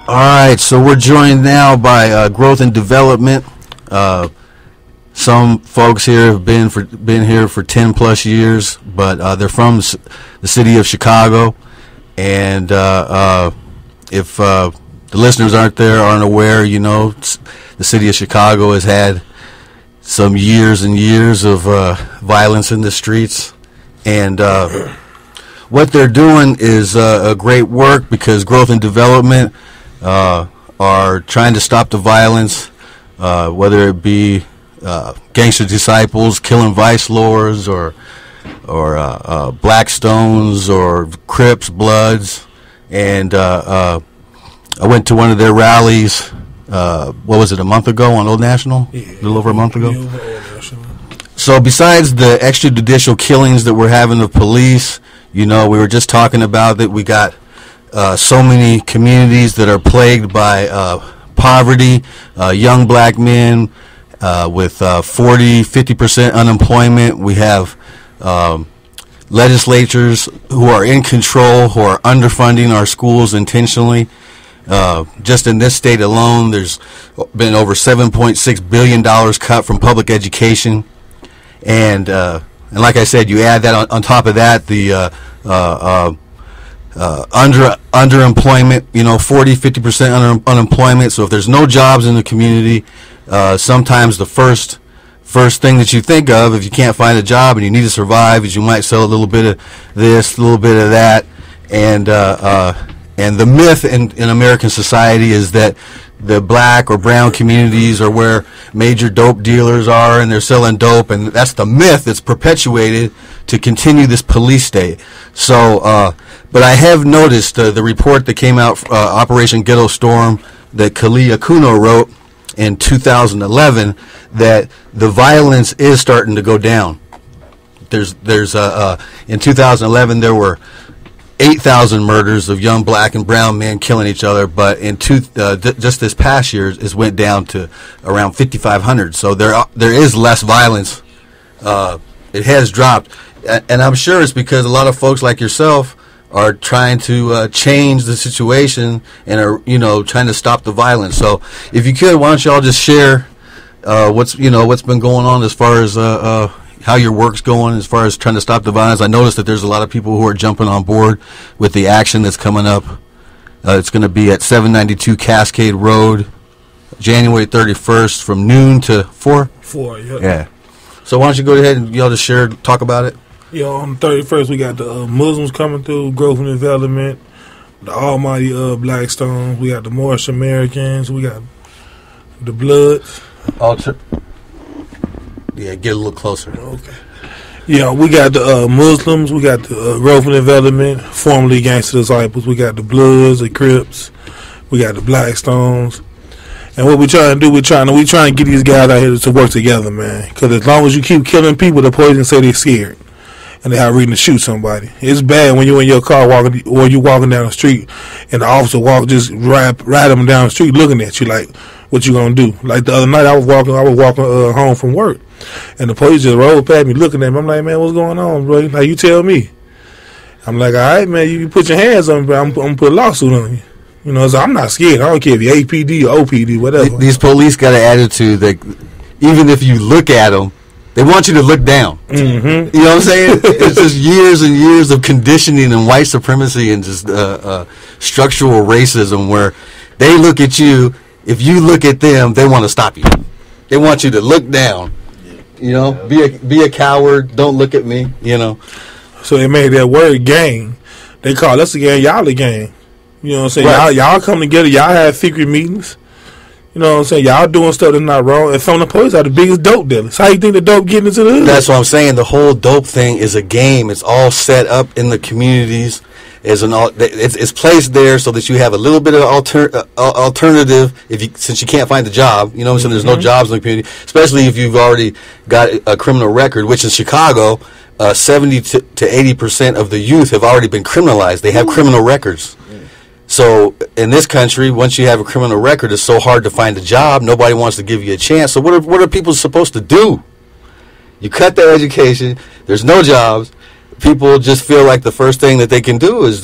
All right, so we're joined now by Growth and Development. Some folks here have been here for 10 plus years, but they're from the city of Chicago. And if the listeners aren't aware, you know, the city of Chicago has had some years and years of violence in the streets. And what they're doing is a great work, because Growth and Development are trying to stop the violence, whether it be gangster disciples killing vice lords, or Blackstones, or Crips, Bloods. And I went to one of their rallies, what was it, a month ago on Old National? Yeah, a little over a month ago. So besides the extrajudicial killings that we're having of police, you know, we were just talking about that we got so many communities that are plagued by poverty, young black men with 40-50% unemployment. We have legislatures who are in control, who are underfunding our schools intentionally. Just in this state alone, there's been over $7.6 billion cut from public education. And like I said, you add that on top of that, the underemployment, you know, 40-50% unemployment. So if there's no jobs in the community, sometimes the first thing that you think of, if you can't find a job and you need to survive, is you might sell a little bit of this, a little bit of that. And the myth in American society is that the black or brown communities are where major dope dealers are, and they're selling dope, and that's the myth that's perpetuated to continue this police state. So, but I have noticed the report that came out, Operation Ghetto Storm, that Kali Akuno wrote in 2011, that the violence is starting to go down. There's in 2011 there were 8,000 murders of young black and brown men killing each other, but in just this past year it went down to around 5,500. So there is less violence. It has dropped, and I'm sure it's because a lot of folks like yourself are trying to change the situation and are, you know, trying to stop the violence. So if you could, why don't y'all just share what's been going on as far as how your work's going as far as trying to stop the violence. I noticed that there's a lot of people who are jumping on board with the action that's coming up. It's going to be at 792 Cascade Road, January 31st from noon to 4? 4, yeah. Yeah. So why don't you go ahead and y'all just talk about it? Yeah, on the 31st, we got the Muslims coming through, Growth and Development, the Almighty Blackstone, we got the Moorish Americans, we got the Bloods. Yeah, get a little closer. Okay. Yeah, we got the Muslims, we got the Growth and Development, formerly Gangster Disciples, we got the Bloods, the Crips, we got the Blackstones. And what we trying to do, we trying to get these guys out here to work together, man. Because as long as you keep killing people, the police can say they're scared and they have reason to shoot somebody. It's bad when you're in your car walking, or you walking down the street, and the officer just ride them down the street looking at you like, what you gonna do? Like the other night, I was walking home from work, and the police just rolled past me looking at me. I'm like, man, what's going on, bro? Like, you tell me. I'm like, all right, man, you put your hands on me, bro. I'm gonna put a lawsuit on you. You know, so I'm not scared. I don't care if you're APD or OPD, whatever. These police got an attitude that even if you look at them, they want you to look down. Mm-hmm. You know what I'm saying? It's just years and years of conditioning and white supremacy and just structural racism where they look at you. If you look at them, they want to stop you. They want you to look down. You know, be a coward. Don't look at me. You know. So they made that word gang. They call us a gang. Y'all a gang. You know what I'm saying? Right. Y'all come together. Y'all have secret meetings. You know what I'm saying? Y'all doing stuff that's not wrong. And some of the police are the biggest dope dealers. How you think the dope getting into the hood? That's what I'm saying. The whole dope thing is a game. It's all set up in the communities. It's placed there so that you have a little bit of alternative since you can't find the job. You know what I'm saying? There's no jobs in the community, especially if you've already got a criminal record, which in Chicago, 70 to 80% of the youth have already been criminalized. They have criminal records. So in this country, once you have a criminal record, it's so hard to find a job. Nobody wants to give you a chance. So what are people supposed to do? You cut their education. There's no jobs. people just feel like the first thing that they can do is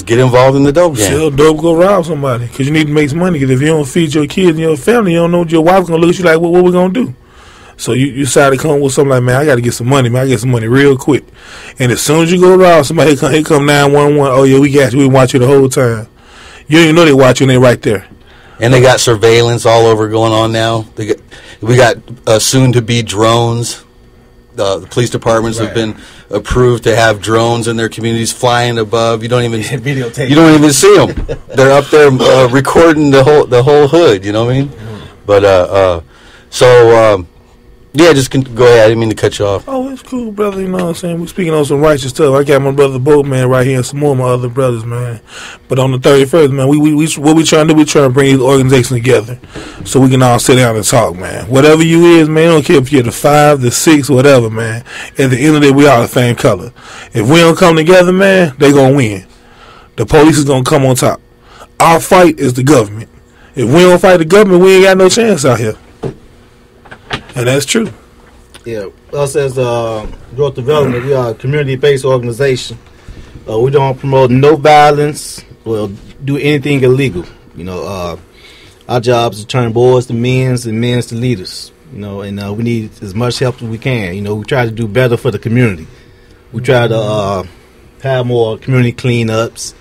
get involved in the dope game. Sell dope, go rob somebody, because you need to make some money. Because if you don't feed your kids and your family, you don't know what your wife's gonna look at you like. What we gonna do? So you decide to come with something like, man, I got to get some money, man. I get some money real quick. And as soon as you go rob somebody, here come 911. Oh yeah, we got you. We watch you the whole time. You don't even know they watch you, and they right there. And they got surveillance all over going on now. We got soon to be drones. The police departments have been approved to have drones in their communities flying above. You don't even videotape. You don't even see them. They're up there recording the whole hood. You know what I mean? But yeah, just go ahead. I didn't mean to cut you off. Oh, it's cool, brother. You know what I'm saying? We're speaking on some righteous stuff. I got my brother Boatman right here and some more of my other brothers, man. But on the 31st, man, what we trying to do, we trying to bring these organizations together so we can all sit down and talk, man. Whatever you is, man, I don't care if you're the 5, the 6, whatever, man. At the end of the day, we all the same color. If we don't come together, man, they going to win. The police is going to come on top. Our fight is the government. If we don't fight the government, we ain't got no chance out here. And that's true. Yeah, us as Growth Development, we are a community-based organization. We don't promote no violence or do anything illegal. You know, our job is to turn boys to men's and men's to leaders. You know, and we need as much help as we can. You know, we try to do better for the community. We try to have more community cleanups,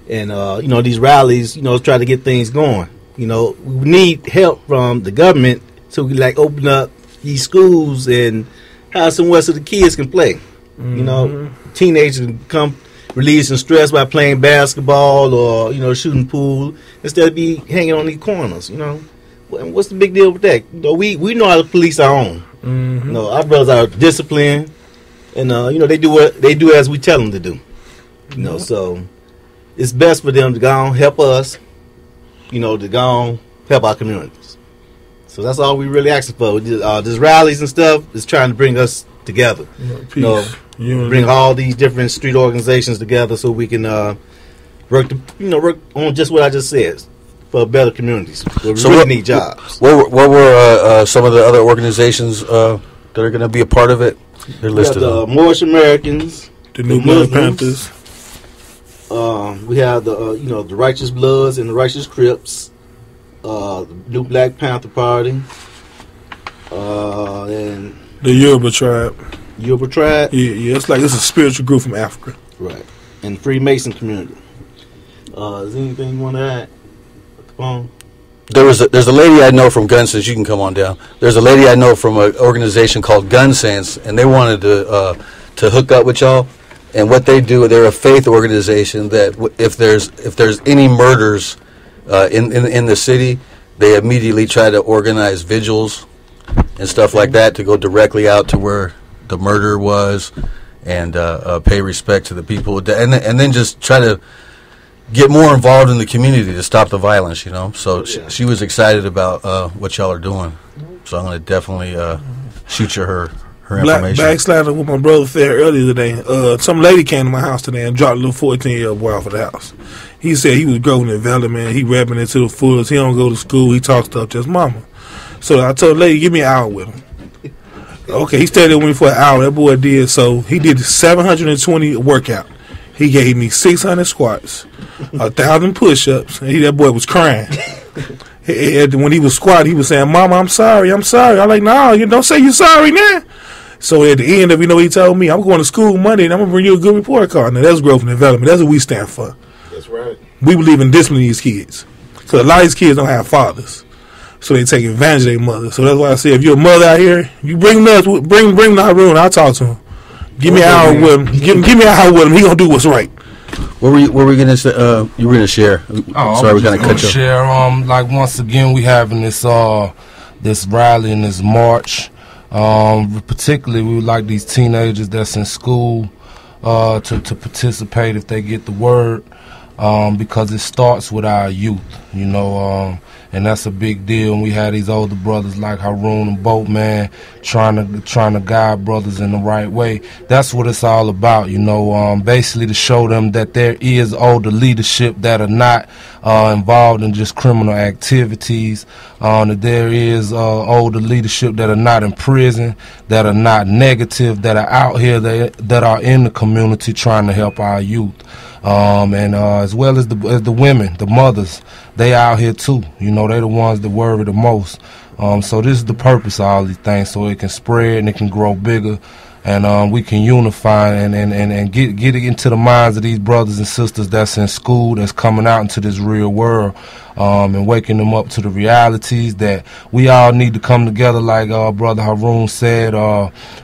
and you know, these rallies. You know, try to get things going. You know, we need help from the government. So we like open up these schools and have somewhere so the kids can play. Mm-hmm. You know, teenagers can come relieve some stress by playing basketball or, you know, shooting pool instead of be hanging on these corners. You know, what's the big deal with that? You know, we know how to police our own. Mm-hmm. You know, our brothers are disciplined, and you know, they do as we tell them to do. You know, so it's best for them to go on help us. You know, to go on help our communities. So that's all we really asking for. Just rallies and stuff is trying to bring us together. You know, bring all these different street organizations together so we can work on just what I just said for better communities. We really need jobs. What were some of the other organizations that are going to be a part of it? They're listed. The Moorish Americans, the New Blood Panthers. We have the Righteous Bloods and the Righteous Crips. The New Black Panther Party, and the Yoruba tribe. Yoruba tribe. Yeah, it's a spiritual group from Africa. Right, and Freemason community. Is there anything you want to add? Come on. There's a lady I know from Gun Sense. You can come on down. There's a lady I know from an organization called Gun Sense, and they wanted to hook up with y'all. And what they do, they're a faith organization that if there's any murders in the city, they immediately try to organize vigils and stuff like that to go directly out to where the murder was and pay respect to the people, and then just try to get more involved in the community to stop the violence. You know, so she was excited about what y'all are doing. So I'm going to definitely shoot you her information. Backsliding with my brother there earlier today. Some lady came to my house today and dropped a little 14-year-old boy off of the house. He said he was growing development. He rapping it to the fullest. He don't go to school. He talks stuff to his mama. So I told the lady, give me an hour with him. Okay, he stayed there with me for an hour. That boy did. So he did 720 workout. He gave me 600 squats, 1,000 push-ups, and that boy was crying. When he was squatting, he was saying, "Mama, I'm sorry. I'm sorry." I'm like, "No, you don't say you're sorry now." So at the end of, he told me, "I'm going to school Monday, and I'm going to bring you a good report card." Now, that's growth and development. That's what we stand for. That's right. We believe in disciplining these kids. Because a lot of these kids don't have fathers. So they take advantage of their mothers. So that's why I say, if you're a mother out here, you bring them bring them to our room, I'll talk to him. Give me an hour with him. Give me an hour with him. He going to do what's right. What were we gonna say? You were gonna share. Sorry, we kind of cut you. Share. Like once again, we having this rally and this march. Particularly, we would like these teenagers that's in school to participate if they get the word. because it starts with our youth, you know, and that's a big deal. And we have these older brothers like Haroon and Boatman trying to guide brothers in the right way. That's what it's all about, you know, basically to show them that there is older leadership that are not involved in just criminal activities, that there is older leadership that are not in prison, that are not negative, that are out here, that are in the community trying to help our youth. And as well as the women, the mothers, they out here too. You know, they the ones that worry the most. So this is the purpose of all these things, so it can spread and it can grow bigger, and we can unify and get it into the minds of these brothers and sisters that's in school, that's coming out into this real world, and waking them up to the realities that we all need to come together, like Brother Haroon said,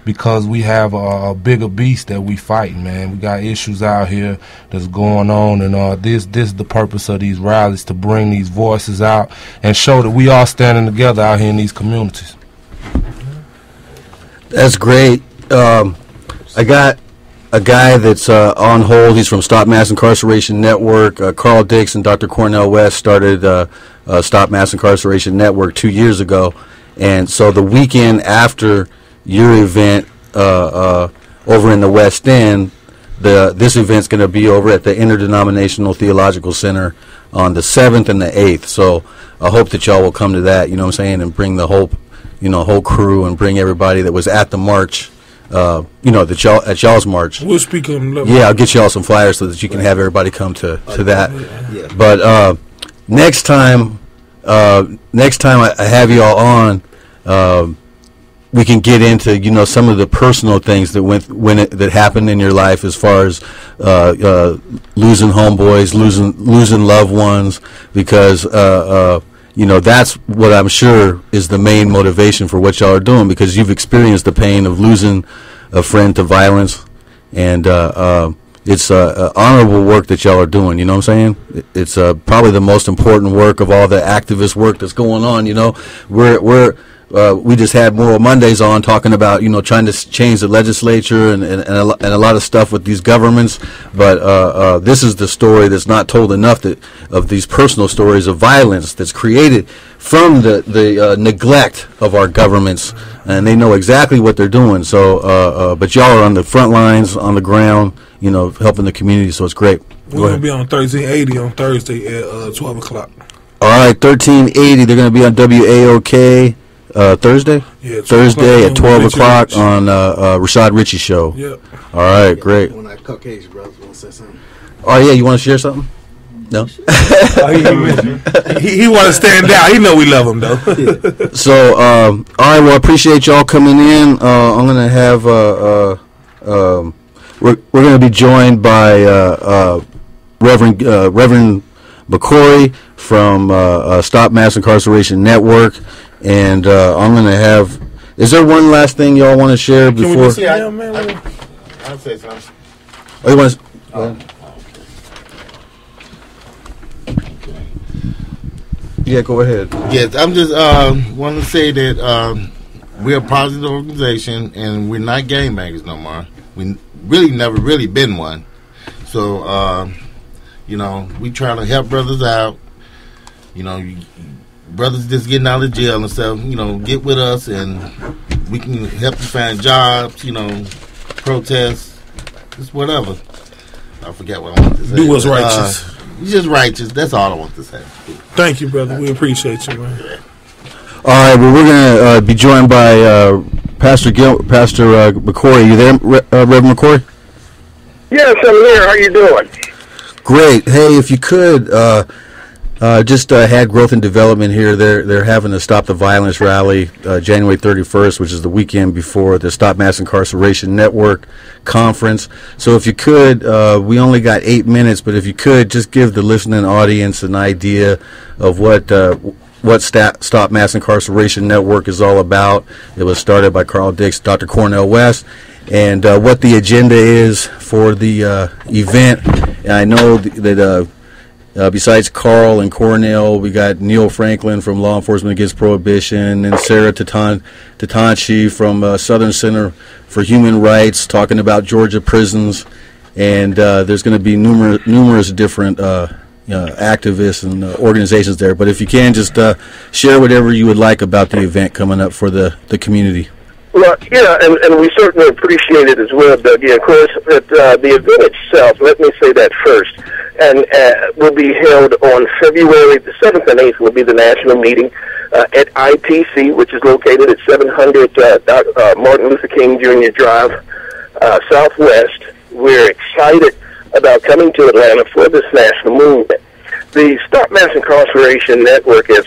because we have a bigger beast that we fight, man. We got issues out here that's going on, and this is the purpose of these rallies, to bring these voices out and show that we all standing together out here in these communities. That's great. I got a guy that's on hold. He's from Stop Mass Incarceration Network. Carl Dix and Dr. Cornell West started Stop Mass Incarceration Network 2 years ago. And so the weekend after your event over in the West End, this event's going to be over at the Interdenominational Theological Center on the 7th and the 8th. So I hope that y'all will come to that, you know what I'm saying, and bring the whole crew, and bring everybody that was at the march, at y'all's march. We'll speak on them. Yeah, I'll get y'all some flyers so that you can have everybody come to that. Yeah. But next time I have y'all on, we can get into some of the personal things that that happened in your life, as far as losing homeboys, losing loved ones, because that's what I'm sure is the main motivation for what y'all are doing, because you've experienced the pain of losing a friend to violence, and it's honorable work that y'all are doing. You know what I'm saying? It's probably the most important work of all the activist work that's going on. We just had Moral Mondays on, talking about trying to change the legislature and a lot of stuff with these governments, but this is the story that's not told enough, of these personal stories of violence that's created from the neglect of our governments, and they know exactly what they're doing. So, but y'all are on the front lines, on the ground, helping the community. So it's great. We're going to be on 1380 on Thursday at 12 o'clock. All right, 1380. They're going to be on WAOK. Thursday? Yeah, Thursday at 12 o'clock on Rashad Ritchie show. Yep. All right, great. When that Caucasian brother want to say something. Oh, yeah, you want to share something? No? He want to stand out. He know we love him, though. So, all right, well, I appreciate y'all coming in. I'm going to have, we're going to be joined by Reverend McCory from Stop Mass Incarceration Network. And I'm going to have... Is there one last thing y'all want to share before... I'll say something. Oh, you want to... Yeah, go ahead. Yes, I'm just want to say that we're a positive organization, and we're not gangbangers no more. We really never really been one. So, we try to help brothers out. Brothers just getting out of jail and stuff, get with us, and we can help you find jobs, protests, just whatever. I forget what I want to say. Do what's righteous. Just righteous. That's all I want to say. Thank you, brother. We appreciate you, man. All right, well, we're going to be joined by Pastor McCory. You there, Reverend McCory? Yes, I'm here. How you doing? Great. Hey, if you could... just had Growth and Development here. They're having a Stop the Violence rally January 31st, which is the weekend before the Stop Mass Incarceration Network conference. So if you could, we only got 8 minutes, but if you could just give the listening audience an idea of what Stop Mass Incarceration Network is all about. It was started by Carl Dix, Dr. Cornell West, and what the agenda is for the event. And I know that besides Carl and Cornell, we got Neil Franklin from Law Enforcement Against Prohibition, and Sarah Tatanchi from Southern Center for Human Rights, talking about Georgia prisons. and there's going to be numerous different activists and organizations there. But if you can, just share whatever you would like about the event coming up for the community. Well, yeah, and we certainly appreciate it as well, Dougie. Of course, the event itself, let me say that first, and will be held on February the 7th and 8th will be the national meeting at ITC, which is located at 700 Martin Luther King Jr. Drive, Southwest. We're excited about coming to Atlanta for this national movement. The Stop Mass Incarceration Network is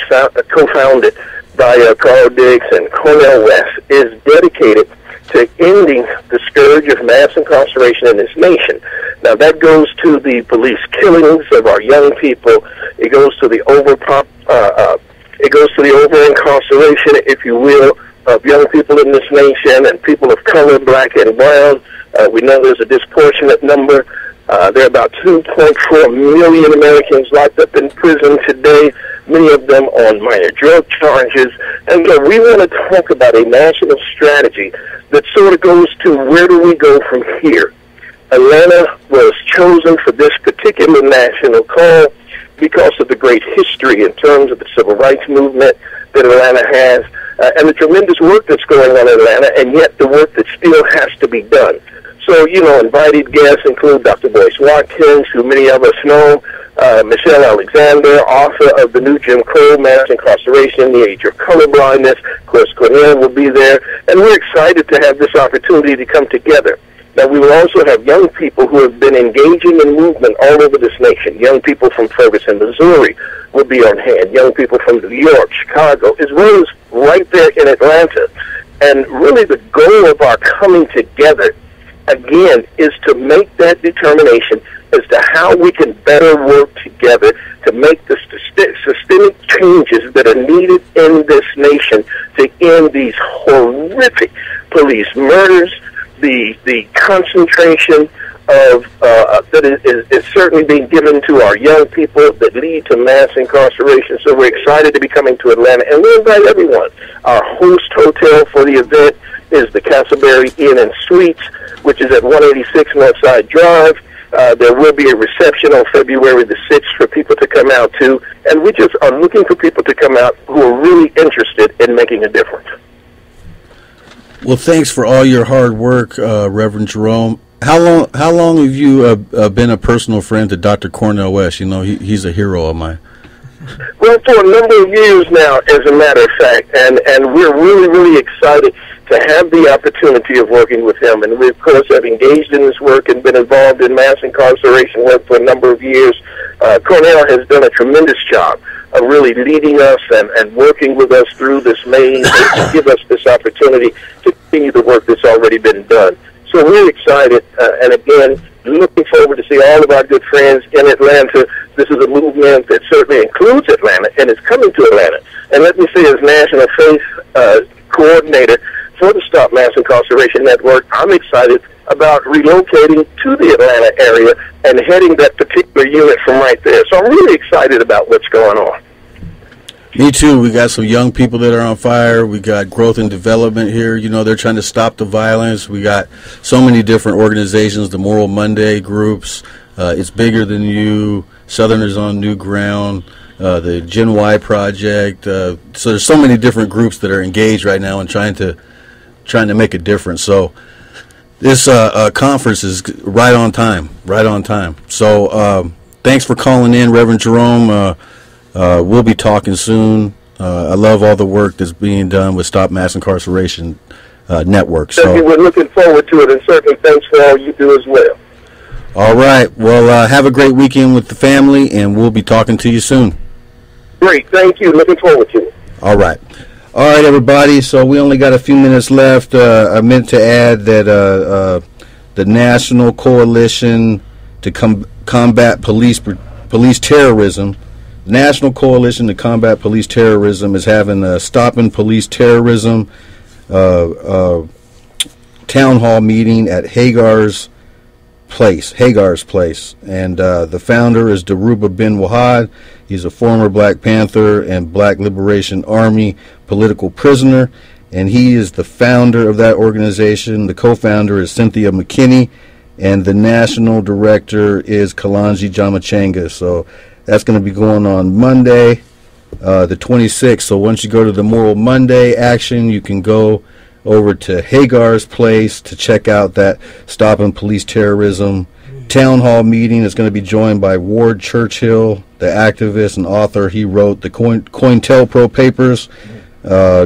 co-founded by Carl Diggs and Cornel West, is dedicated to ending the scourge of mass incarceration in this nation. Now, that goes to the police killings of our young people. It goes to the over-incarceration, if you will, of young people in this nation and people of color, black and brown. We know there's a disproportionate number. There are about 2.4 million Americans locked up in prison today, many of them on minor drug charges. And we want to talk about a national strategy that sort of goes to where do we go from here. Atlanta was chosen for this particular national call because of the great history in terms of the civil rights movement that Atlanta has, and the tremendous work that's going on in Atlanta, and yet the work that still has to be done. So, invited guests include Dr. Boyce Watkins, who many of us know, Michelle Alexander, author of the new Jim Crow, Mass Incarceration, The Age of Colorblindness. Of course, Cornel will be there, and we're excited to have this opportunity to come together. Now, we will also have young people who have been engaging in movement all over this nation. Young people from Ferguson, Missouri will be on hand. Young people from New York, Chicago, as well as right there in Atlanta. And really the goal of our coming together, again, is to make that determination as to how we can better work together to make the systemic changes that are needed in this nation to end these horrific police murders, the concentration of that is certainly being given to our young people that lead to mass incarceration. So we're excited to be coming to Atlanta, and we invite everyone. Our host hotel for the event is the Castleberry Inn and Suites, which is at 186 Northside Drive. There will be a reception on February the 6th for people to come out to, and we just are looking for people to come out who are really interested in making a difference. Well, thanks for all your hard work, Reverend Jerome. How long have you been a personal friend to Dr. Cornel West? He's a hero of mine. Well, for a number of years now, as a matter of fact, and we're really, really excited to have the opportunity of working with him. And we, of course, have engaged in this work and been involved in mass incarceration work for a number of years. Cornel has done a tremendous job of really leading us and working with us through this maze to give us this opportunity to continue the work that's already been done. So we're excited, and again, looking forward to see all of our good friends in Atlanta. This is a movement that certainly includes Atlanta and is coming to Atlanta. And let me say, as National Faith Coordinator for the Stop Mass Incarceration Network, I'm excited about relocating to the Atlanta area and heading that particular unit from right there. So I'm really excited about what's going on. Me too. We got some young people that are on fire. We got growth and development here. They're trying to stop the violence. We got so many different organizations, the Moral Monday groups, It's Bigger Than You, Southerners on New Ground, the Gen Y Project. So there's so many different groups that are engaged right now and trying to make a difference. So this conference is right on time. So thanks for calling in, Reverend Jerome. We'll be talking soon. I love all the work that's being done with Stop Mass Incarceration Network. So we're looking forward to it, and certainly thanks for all you do as well. All right. Well, have a great weekend with the family, and we'll be talking to you soon. Great. Thank you. Looking forward to it. All right. All right, everybody. So we only got a few minutes left. I meant to add that the National Coalition to Combat Police Terrorism, National Coalition to Combat Police Terrorism, is having a Stopping Police Terrorism town hall meeting at Hagar's Place, and the founder is Daruba Ben Wahad. He's a former Black Panther and Black Liberation Army political prisoner, and he is the founder of that organization. The co-founder is Cynthia McKinney, and the national director is Kalanji Jamachenga. So that's going to be going on Monday, the 26th. So once you go to the Moral Monday action, you can go over to Hagar's place to check out that Stopping Police Terrorism town hall meeting. Is going to be joined by Ward Churchill, the activist and author. He wrote the COINTELPRO papers,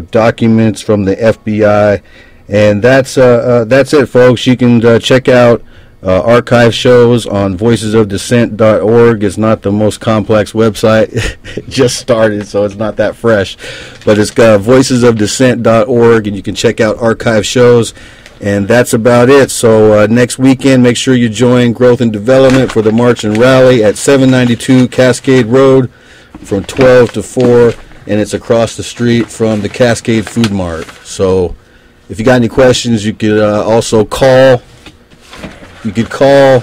documents from the FBI, and that's it, folks. You can check out archive shows on voicesofdissent.org. It's not the most complex website. It just started, so it's not that fresh, but it's got voicesofdissent.org, and you can check out archive shows. And that's about it. So next weekend, make sure you join Growth and Development for the March and Rally at 792 Cascade Road from 12 to 4, and it's across the street from the Cascade Food Mart. So if you got any questions, you could also call. You could call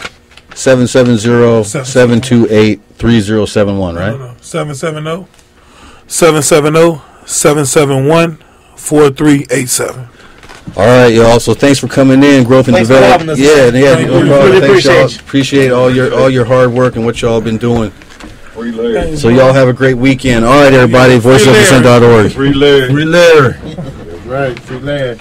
770-728-3071, right? No. 770-771-4387. All right, y'all. So thanks for coming in, Growth and Development. Yeah, no problem. Thanks, y'all. Appreciate all your hard work and what y'all been doing. So y'all have a great weekend. All right, everybody. VoicesOfDissent.org. Free Larry. Free Larry. Right, Free Larry.